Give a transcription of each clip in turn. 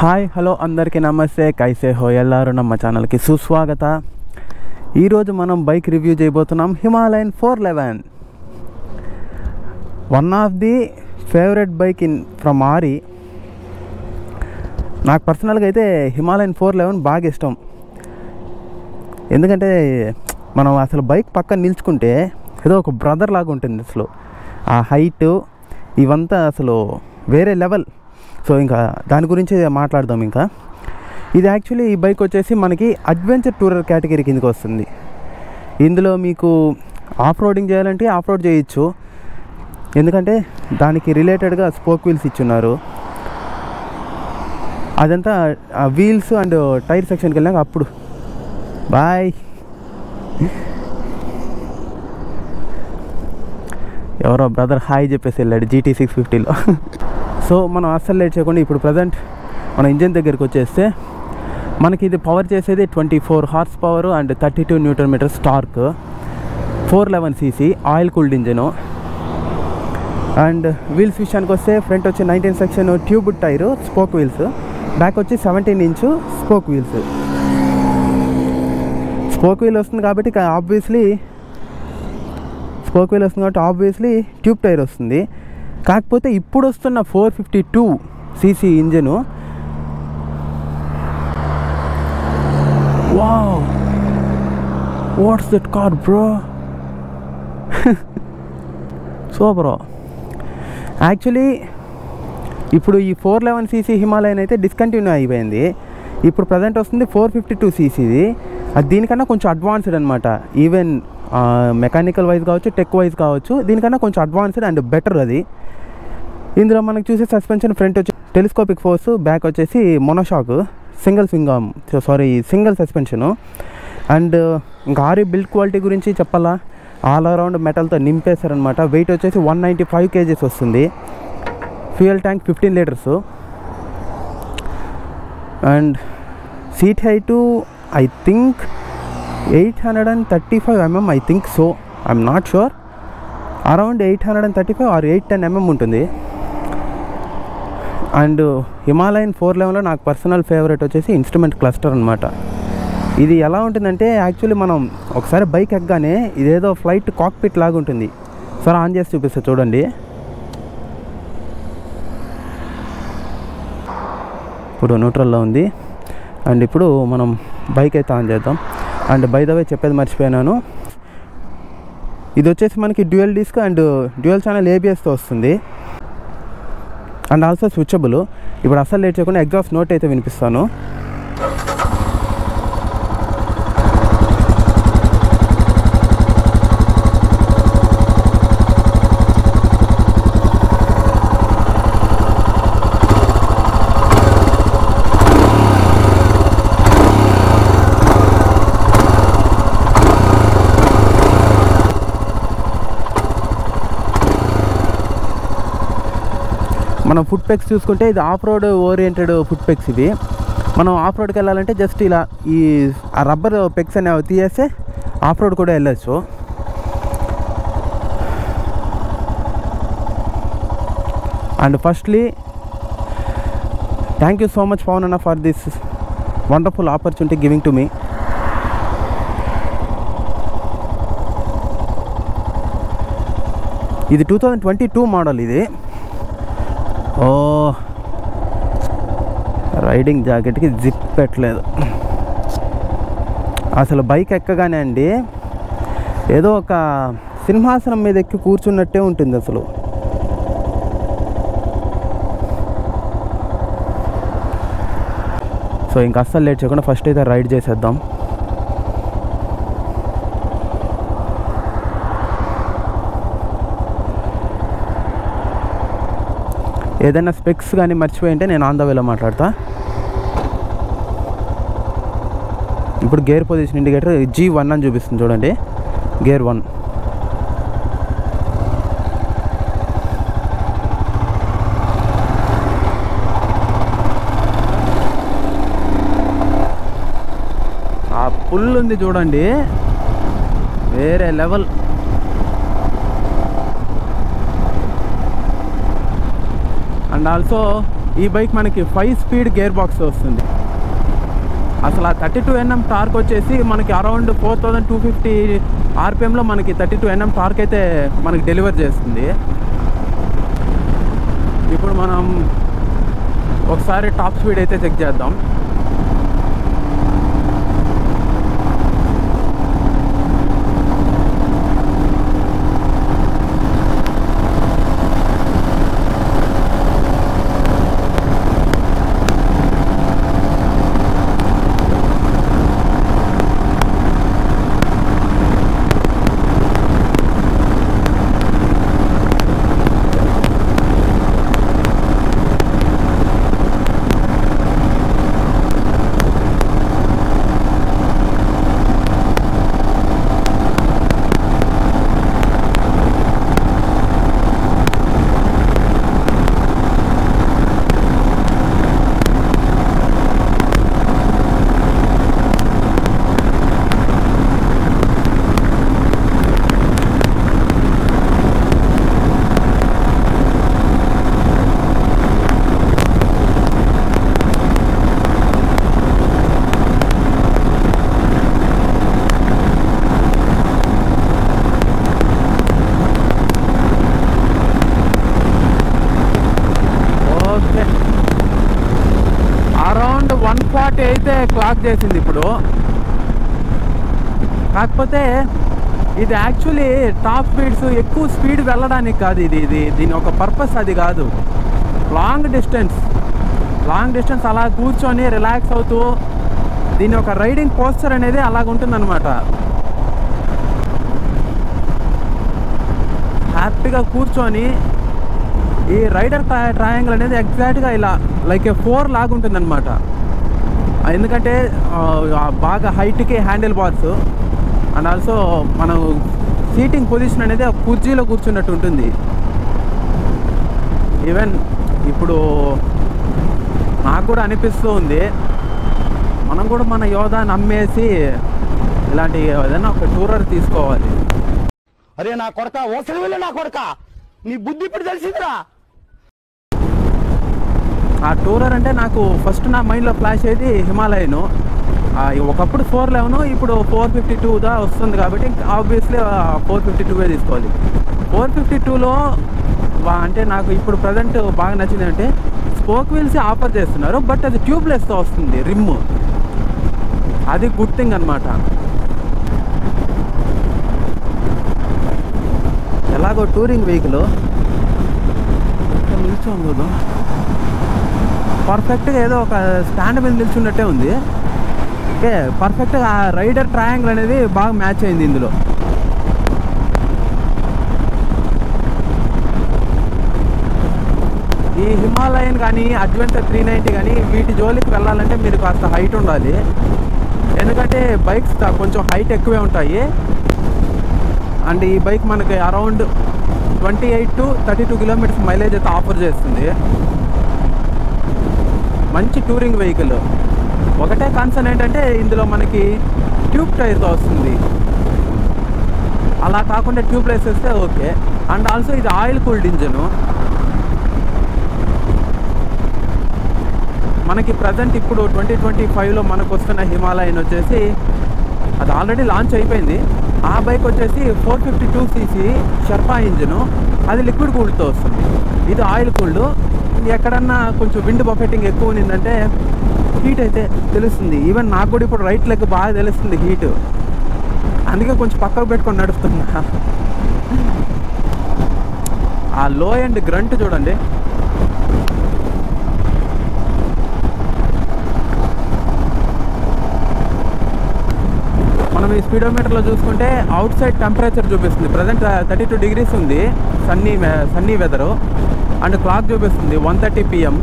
Hi hello అందరికీ నమస్తే కైసే హో ఎల్లారు ನಮ್ಮ ఛానల్కి సుస్వాగత. ఈరోజు మనం బైక్ రివ్యూ చేయబోతున్నాం Himalayan 411. One of the favourite bike from ఆరి. నాకు పర్సనల్గా అయితే హిమాలయన్ 411 బాగా ఇష్టం. ఎందుకంటే మనం అసలు బైక్ పక్కన నిల్చుకుంటే ఏదో ఒక బ్రదర్ లాగా ఉంటుంది. అసలు ఆ హైట్ ఇవంతా అసలు వేరే లెవెల్. సో ఇంకా దాని గురించి మాట్లాడదాం. ఇంకా ఇది యాక్చువల్లీ ఈ బైక్ వచ్చేసి మనకి అడ్వెంచర్ టూరర్ కేటగిరీ కిందకి వస్తుంది. ఇందులో మీకు ఆఫ్ రోడింగ్ చేయాలంటే ఆఫ్ రోడ్ చేయొచ్చు, ఎందుకంటే దానికి రిలేటెడ్గా స్పోక్ వీల్స్ ఇచ్చున్నారు. అదంతా వీల్స్ అండ్ టైర్ సెక్షన్కి వెళ్ళాక అప్పుడు బాయ్. ఎవరో బ్రదర్ హాయ్ చెప్పేసి వెళ్ళాడు GT 650లో. సో మనం అస్సలు లేట్ చేయకుండా ఇప్పుడు ప్రజెంట్ మన ఇంజిన్ దగ్గరికి వచ్చేస్తే మనకి ఇది పవర్ చేసేది 24 horse power and 32 newton metres torque, 411cc oil cooled engine. And wheels విషయానికి వస్తే ఫ్రంట్ వచ్చి 19 section tube tyre spoke wheels, back వచ్చి 17 inch spoke wheels. Spoke wheel వస్తుంది కాబట్టి ఆబ్వియస్లీ ట్యూబ్ టైర్ వస్తుంది. కాకపోతే ఇప్పుడు వస్తున్న 452cc engine wow, what's that car bro. Super. Actually ఇప్పుడు ఈ 411cc హిమాలయన్ అయితే డిస్కంటిన్యూ అయిపోయింది. ఇప్పుడు ప్రజెంట్ వస్తుంది 452ccది. అది దీనికన్నా కొంచెం అడ్వాన్స్డ్ అనమాట. ఈవెన్ మెకానికల్ వైజ్ కావచ్చు, టెక్ వైజ్ కావచ్చు, దీనికన్నా కొంచెం అడ్వాన్స్డ్ అండ్ బెటర్ అది. ఇందులో మనకు చూసే సస్పెన్షన్ ఫ్రంట్ వచ్చి టెలిస్కోపిక్ ఫోర్స్, బ్యాక్ వచ్చేసి మొనోషాక్ సింగిల్ సస్పెన్షను. అండ్ ఇంకా ఆరి బిల్డ్ క్వాలిటీ గురించి చెప్పాలా, ఆల్ అరౌండ్ మెటల్తో నింపేశారనమాట. వెయిట్ వచ్చేసి 195 kgs వస్తుంది. Fuel tank 15 litres. And seat height I think 835 mm, I think so, I'm not sure. Around 835 or 810 mm ఉంటుంది. అండ్ హిమాలయన్ 411లో నాకు పర్సనల్ ఫేవరెట్ వచ్చేసి ఇన్స్ట్రుమెంట్ క్లస్టర్ అనమాట. ఇది ఎలా ఉంటుందంటే యాక్చువల్లీ మనం ఒకసారి బైక్ ఎక్కగానే ఇదేదో ఫ్లైట్ కాక్పిట్ లాగా ఉంటుంది. సరే ఆన్ చేసి చూపిస్తా చూడండి. ఇప్పుడు న్యూట్రల్లో ఉంది. అండ్ ఇప్పుడు మనం బైక్ అయితే ఆన్ చేద్దాం. అండ్ బై ద వే చెప్పేది మర్చిపోయినాను, ఇది వచ్చేసి మనకి dual disc and dual channel ABSతో వస్తుంది. And also switchable. ఇప్పుడు అస్సలు లేట్ చేయకుండా ఎగ్జాస్ట్ నోట్ అయితే వినిపిస్తాను. మనం ఫుట్ పెక్స్ చూసుకుంటే ఇది ఆఫ్ రోడ్ ఓరియంటెడ్ ఫుట్ పెక్స్. ఇవి మనం ఆఫ్ రోడ్కి వెళ్ళాలంటే జస్ట్ ఇలా ఆ రబ్బర్ పెక్స్ అనేవి తీసేస్తే ఆఫ్ రోడ్ కూడా వెళ్ళచ్చు. And firstly thank you so much Pavan అన్న for this wonderful opportunity giving to me. ఇది 2022 మోడల్. ఇది రైడింగ్ జాకెట్కి జిప్ పెట్టలేదు. అసలు బైక్ ఎక్కగానే అండి ఏదో ఒక సింహాసనం మీద ఎక్కి కూర్చున్నట్టే ఉంటుంది అసలు. సో ఇంకా అస్సలు లేట్ చేయకుండా ఫస్ట్ అయితే రైడ్ చేసేద్దాం. ఏదైనా స్పెక్స్ కానీ మర్చిపోయి ఉంటే నేను ఆన్ ద వేలో మాట్లాడతా. ఇప్పుడు గేర్ పొజిషన్ ఇండికేటర్ G1 అని చూపిస్తుంది చూడండి, గేర్ 1. ఆ పుల్ ఉంది చూడండి, వేరే లెవెల్. అండ్ ఆల్సో ఈ బైక్ మనకి 5 స్పీడ్ గేర్ బాక్స్ వస్తుంది. అసలు ఆ 32 Nm టార్క్ వచ్చేసి మనకి అరౌండ్ 4250 RPMలో మనకి 32 Nm టార్క్ అయితే మనకి డెలివర్ చేస్తుంది. ఇప్పుడు మనం ఒకసారి టాప్ స్పీడ్ అయితే చెక్ చేద్దాం. అరౌండ్ 140 అయితే క్లాక్ చేసింది ఇప్పుడు. కాకపోతే ఇది యాక్చువల్లీ టాప్ స్పీడ్స్ ఎక్కువ స్పీడ్ వెళ్ళడానికి కాదు. దీని ఒక పర్పస్ అది కాదు. లాంగ్ డిస్టెన్స్ అలా కూర్చొని రిలాక్స్ అవుతూ దీని ఒక రైడింగ్ పోస్చర్ అనేది అలాగ ఉంటుందన్నమాట. హ్యాపీగా కూర్చొని ఈ రైడర్ ట్రయాంగిల్ అనేది ఎగ్జాక్ట్గా ఇలా లైక్ 4 లాగా ఉంటుందన్నమాట. ఎందుకంటే బాగా హైట్కి హ్యాండిల్ బార్స్ అండ్ ఆల్సో మనం సీటింగ్ పొజిషన్ అనేది ఆ కుర్చీలో కూర్చున్నట్టు ఉంటుంది. ఈవెన్ ఇప్పుడు నాకు కూడా అనిపిస్తూ ఉంది మనం కూడా మన యోధాని అమ్మేసి ఇలాంటి ఏదైనా ఒక టూరర్ తీసుకోవాలి. అరే నా కొడక ఓసలి వెళ్ళి నా కొడక నీ బుద్ధి ఇప్పుడు తెలిసిందిరా. ఆ టూరర్ అంటే నాకు ఫస్ట్ నా మైండ్లో ఫ్లాష్ అయ్యేది హిమాలయన్. ఒకప్పుడు 411, ఇప్పుడు 452దా వస్తుంది కాబట్టి ఆబ్వియస్లీ 452 తీసుకోవాలి. 452లో అంటే నాకు ఇప్పుడు ప్రజెంట్ బాగా నచ్చింది అంటే స్పోక్ వీల్స్ ఆఫర్ చేస్తున్నారు, బట్ అది ట్యూబ్లెస్తో వస్తుంది రిమ్. అది గుడ్ థింగ్ అనమాట. ఎలాగో టూరింగ్ వెహికల్ నిల్చోం కదా, పర్ఫెక్ట్గా ఏదో ఒక స్టాండ్ మీద నిల్చున్నట్టే ఉంది. ఓకే, పర్ఫెక్ట్గా ఆ రైడర్ ట్రయాంగిల్ అనేది బాగా మ్యాచ్ అయింది ఇందులో. ఈ హిమాలయన్ కానీ అడ్వెంచర్ 390 కానీ వీటి జోలికి వెళ్ళాలంటే మీరు కాస్త హైట్ ఉండాలి. ఎందుకంటే బైక్స్ కొంచెం హైట్ ఎక్కువే ఉంటాయి. అండ్ ఈ బైక్ మనకి అరౌండ్ 28 to 32 కిలోమీటర్స్ మైలేజ్ అయితే ఆఫర్ చేస్తుంది. మంచి టూరింగ్ వెహికల్. ఒకటే కన్సర్న్ ఏంటంటే ఇందులో మనకి ట్యూబ్ టైర్తో వస్తుంది. అలా కాకుండా ట్యూబ్లెస్ వస్తే ఓకే. అండ్ ఆల్సో ఇది ఆయిల్ కూల్డ్ ఇంజను. మనకి ప్రజెంట్ ఇప్పుడు 2025లో మనకు వస్తున్న హిమాలయన్ వచ్చేసి అది ఆల్రెడీ లాంచ్ అయిపోయింది. ఆ బైక్ వచ్చేసి 452cc షర్పా ఇంజను. అది లిక్విడ్ కూల్డ్తో వస్తుంది. ఇది ఆయిల్ కూల్డ్. ఎక్కడన్నా కొంచెం విండ్ బఫెటింగ్ ఎక్కువ ఉన్నిందంటే హీట్ అయితే తెలుస్తుంది. ఈవెన్ నాకు కూడా ఇప్పుడు రైట్ లెగ్ బాగా తెలుస్తుంది హీట్. అందుకే కొంచెం పక్కకు పెట్టుకొని నడుస్తున్నా. ఆ లో అండ్ గ్రంట్ చూడండి. మనం ఈ స్పీడోమీటర్లో చూసుకుంటే అవుట్ సైడ్ టెంపరేచర్ చూపిస్తుంది. ప్రజెంట్ 32 degrees ఉంది, సన్నీ వెదరు. అండ్ క్లాక్ చూపిస్తుంది 1:30 PM.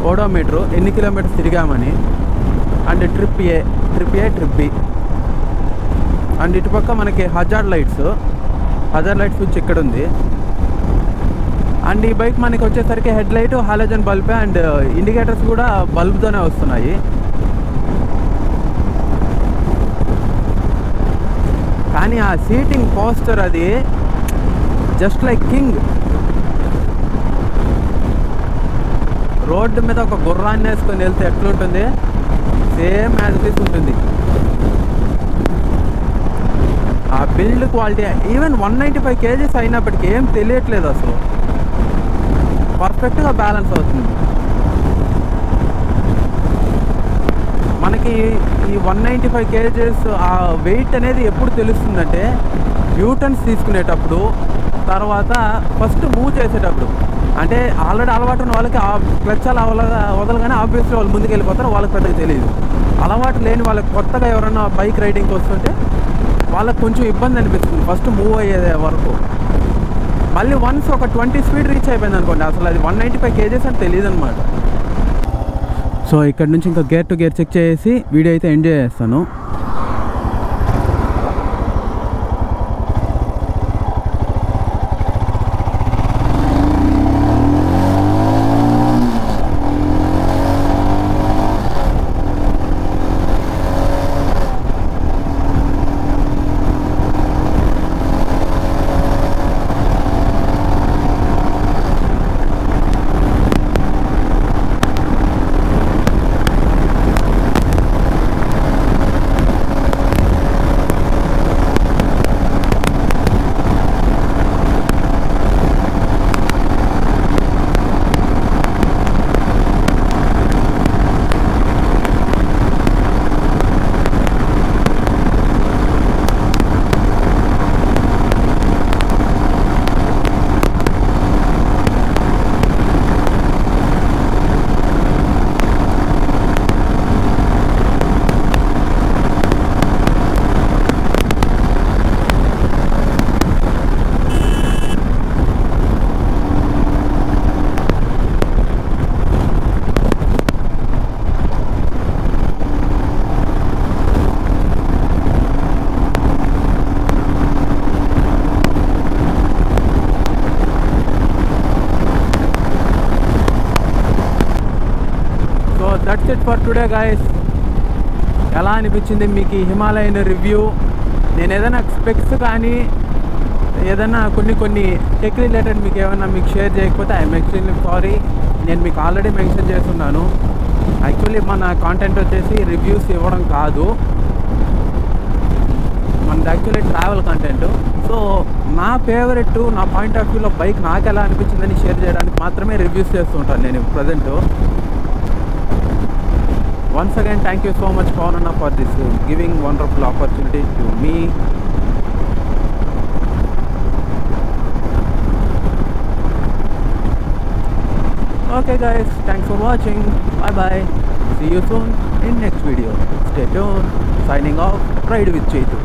ఓడోమీటరు ఎన్ని కిలోమీటర్స్ తిరిగామని. And trip A, trip B. And ఇటుపక్క మనకి హజార్డ్ లైట్స్ స్విచ్ ఇక్కడ ఉంది. అండ్ ఈ బైక్ మనకి వచ్చేసరికి head light halogen bulb and indicators కూడా బల్బ్తోనే వస్తున్నాయి. కానీ ఆ సీటింగ్ పోస్చర్ అది జస్ట్ లైక్ కింగ్. రోడ్డు మీద ఒక గుర్రాన్ని వేసుకొని వెళ్తే ఎట్లుంటుంది, సేమ్ యాజ్ ఇట్ ఈస్ ఉంటుంది. ఆ బిల్డ్ క్వాలిటీ ఈవెన్ 195 kgs అయినప్పటికీ ఏం తెలియట్లేదు, అసలు పర్ఫెక్ట్గా బ్యాలెన్స్ అవుతుంది. మనకి ఈ 195 kgs ఆ వెయిట్ అనేది ఎప్పుడు తెలుస్తుందంటే యూటర్న్స్ తీసుకునేటప్పుడు, తర్వాత ఫస్ట్ మూవ్ చేసేటప్పుడు. అంటే ఆల్రెడీ అలవాటు ఉన్న వాళ్ళకి ఆ క్లచ్ అలా వదలగానే ఆబ్వియస్లీ వాళ్ళు ముందుకు వెళ్ళిపోతారు, వాళ్ళకి పెద్దగా తెలియదు. అలవాటు లేని వాళ్ళకి కొత్తగా ఎవరైనా బైక్ రైడింగ్కి వస్తుంటే వాళ్ళకి కొంచెం ఇబ్బంది అనిపిస్తుంది ఫస్ట్ మూవ్ అయ్యే వరకు. మళ్ళీ వన్స్ ఒక 20 స్పీడ్ రీచ్ అయిపోయింది అనుకోండి, అసలు అది 195 kgs అని తెలియదు అనమాట. సో ఇక్కడ నుంచి ఇంకా గేర్ టు గేర్ చెక్ చేసి వీడియో అయితే ఎంజాయ్ చేస్తాను. That's it for today guys. ఎలా అనిపించింది మీకు ఈ హిమాలయన్ రివ్యూ? నేను ఏదైనా స్పెక్స్ కానీ ఏదైనా కొన్ని టెక్ రిలేటెడ్ మీకు ఏమైనా మీకు షేర్ చేయకపోతే ఐఎమ్ ఎక్స్ట్రీమ్లీ సారీ. నేను మీకు ఆల్రెడీ మెన్షన్ చేస్తున్నాను, యాక్చువల్లీ మన కాంటెంట్ వచ్చేసి రివ్యూస్ ఇవ్వడం కాదు, మనది యాక్చువల్లీ ట్రావెల్ కంటెంట్. సో నా ఫేవరెట్, నా పాయింట్ ఆఫ్ వ్యూలో బైక్ నాకు ఎలా అనిపించిందని షేర్ చేయడానికి మాత్రమే రివ్యూస్ చేస్తూ ఉంటాను నేను present. Once again, thank you so much Pawan for this giving wonderful opportunity to me. Okay guys, thanks for watching. Bye bye. See you soon in next video. Stay tuned. Signing off. Ride with Chetu.